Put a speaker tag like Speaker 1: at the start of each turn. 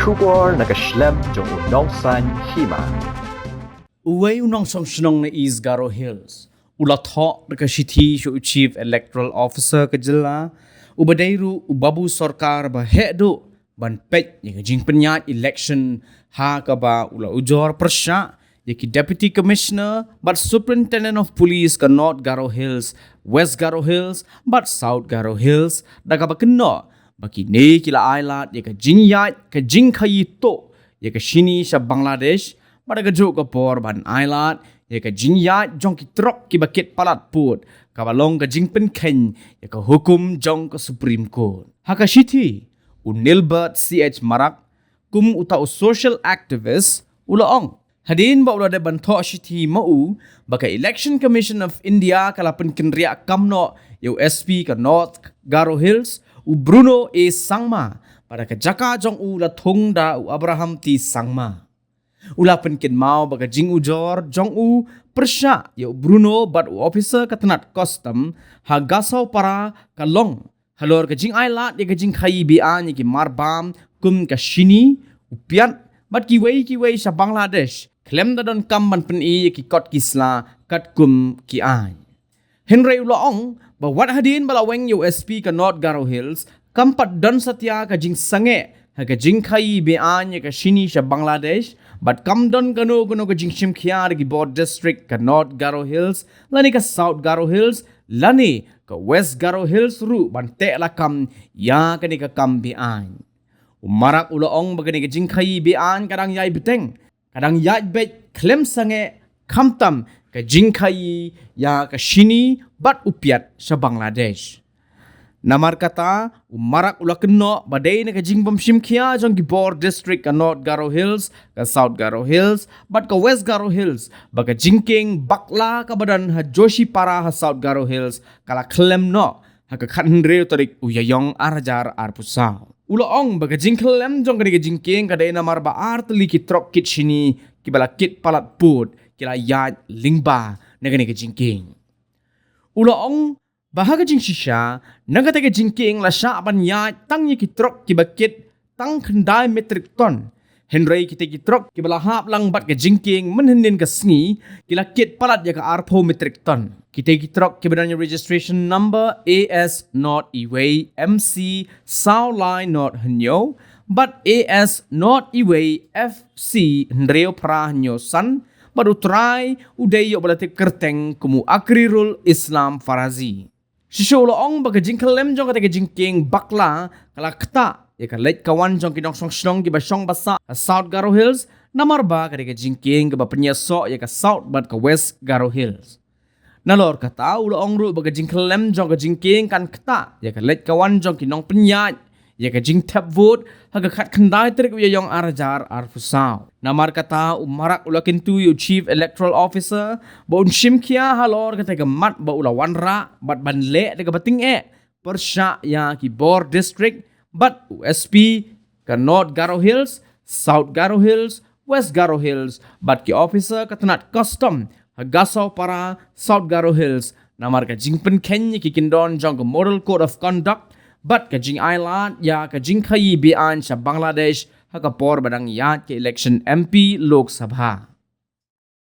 Speaker 1: Shubor nakaslem jong Nongshong Hima.
Speaker 2: Uway Nongshong Shnong na East Garo Hills. Ula Thoh nakashiti siya Chief Electoral Officer kajila. Ubadayru ubabu sarkar ba hedo ban pet yung jing penyat election ha ka ba ula ujor persya yaki Deputy Commissioner but Superintendent of Police ka North Garo Hills, West Garo Hills but South Garo Hills daga ba keno baki ne kila Ailad yaka Jingkhaïi ka Jingkhaïi Thoh yaka shini sa Bangladesh badaga jo ka por ban Ailad yaka Jingkhaïi jong ki trok ki bakit palat put kabalong ka jingpen ken yaka hukum jong ka Supreme Court haka shiti unilbert CH Marak kum uta social activist ulaong hadin ba ula de banto shiti mau baka Election Commission of India kalapan kinria kamno USP ka North Garo Hills u Bruno A Sangma para ka jaka jong ula thongda u Abraham T Sangma ula pen kin mau baka jing ujor jong u persya yo Bruno but u officer katanat custom ha gasaw para kalong halor ka jing Ailad ya ka Jingkhaïi Be-Aiñ ki marbam kum ka shini u piat bat ki wei sa Bangladesh klem da don kam ban pen i ki kot kisla kat kum ki ai Henry ulaong ba wat hadin balaweng USP ka North Garo Hills kampat don satya ka jing sange ha ka Jingkhaïi Be-Aiñ ka shini sa Bangladesh but kam don kano ka jing shimkhia ki board district ka North Garo Hills lani ka South Garo Hills lani ka West Garo Hills ru bante la kam ya kani ka kam Be-Aiñ umarak ulaong bagani ka Jingkhaïi Be-Aiñ kadang yai beteng kadang yai bet klem sange kamtam ka Jingkhaïi ya ka shini bat upiat sa Bangladesh namar kata umarak ula keno badai na ka jingbam shimkhia jong ki board district ka North Garo Hills ka South Garo Hills but ka West Garo Hills baga jingking bakla ka badan ha Joshi para ha South Garo Hills kala klem no ha ka khanre tarik uyayong arajar arpusaw ulaong baga jingklem jong ka jingking kadai namar ba artli ki trok kit shini ki bala kit palat put kila yat lingba na ka jingking ulaong bahaga jing shisha nagatega jingking la sha ban ya tang ki trok ki bakit tang khandai metric ton henry ki te ki trok ki bala hap lang bat ka jingking menhenin ka sngi ki la kit palat ya ka arpo metric ton ki te ki trok ki badan registration number AS not Iway MC Sao Line not Hanyo but AS not Iway FC Ndreo pra Hanyo san baru try uday yo balate kerteng kumu akrirul Islam Farazi Shisho ong baga jingklem jong kata jingking bakla kala kta ya ka late kawan jong ki Nongshong Shnong ki basong basa South Garo Hills namar ba kata jingking ka penyaso ya ka South but ka West Garo Hills nalor kata ong ru baga jingklem jong ka jingking kan kta ya ka late kawan jong ki Nong penyat ya ka jing tap vote haga khat khandai trik ya yong arajar arfusaw namar kata umarak ulakin tu yu Chief Electoral Officer ba un shimkhia halor kata ka mat ba ula wanra bat ban le de ka bating persya ya ki board district but USP ka North Garo Hills South Garo Hills West Garo Hills bat ki officer katanat custom hagasaw para South Garo Hills namar ka jingpen kenya ki kindon jong ka model code of conduct but ka jing Ailad ya ka Jingkhaïi Be-Aiñ sa Bangladesh ha ka por badang yat ke election MP Lok Sabha